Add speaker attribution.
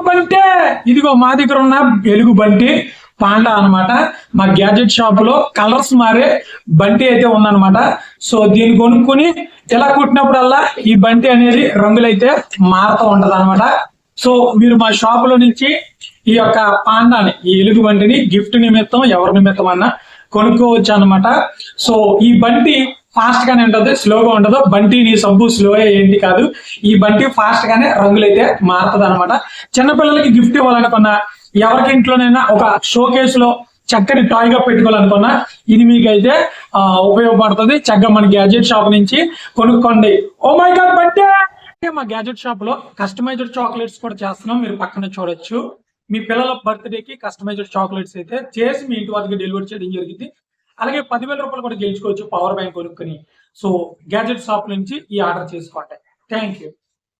Speaker 1: బంటే ఇదిగో మా దగ్గర ఉన్న వెలుగు బంటి పాండా అన్నమాట. మా గ్యాడ్జెట్ షాప్ లో కలర్స్ మారే బంటి అయితే ఉందన్నమాట. సో దీన్ని కొనుక్కొని ఇలా కుట్టినప్పుడల్లా ఈ బంటి అనేది రంగులైతే మారుతూ ఉంటది అనమాట. సో మీరు మా షాప్ లో నుంచి ఈ యొక్క పాండాని, ఈ ఎలుగు బంటిని గిఫ్ట్ నిమిత్తం ఎవరి నిమిత్తం అన్నా కొనుక్కోవచ్చు అనమాట. సో ఈ బంటి ఫాస్ట్ గానే ఉంటది, స్లోగా ఉండదు. బంటి నీ సబ్బు స్లో ఏంటి కాదు, ఈ బంటి ఫాస్ట్ గానే రంగులైతే మారుతుంది అనమాట. చిన్నపిల్లలకి గిఫ్ట్ ఇవ్వాలనుకున్నా, ఎవరికి ఇంట్లోనైనా ఒక షో కేసు లో చక్కని టాయ్ గా పెట్టుకోవాలనుకున్నా ఇది మీకైతే ఉపయోగపడుతుంది. చక్కగా మన గ్యాడ్జెట్ షాప్ నుంచి కొనుక్కోండి. ఓ మై గాడ్ బంటే! మా గ్యాడ్జెట్ షాప్ లో కస్టమైజ్డ్ చాక్లెట్స్ కూడా చేస్తున్నాం, మీరు పక్కన చూడొచ్చు. మీ పిల్లల బర్త్డేకి కస్టమైజ్డ్ చాక్లెట్స్ అయితే చేసి మీ ఇంటి వద్దకు డెలివరీ చేయడం జరిగింది. అలాగే 10,000 రూపాయలు కూడా గెలుచుకోవచ్చు పవర్ బ్యాంక్ కొనుక్కొని. సో గ్యాడ్జెట్ షాప్ నుంచి ఈ ఆర్డర్ చేసుకోండి. Thank you.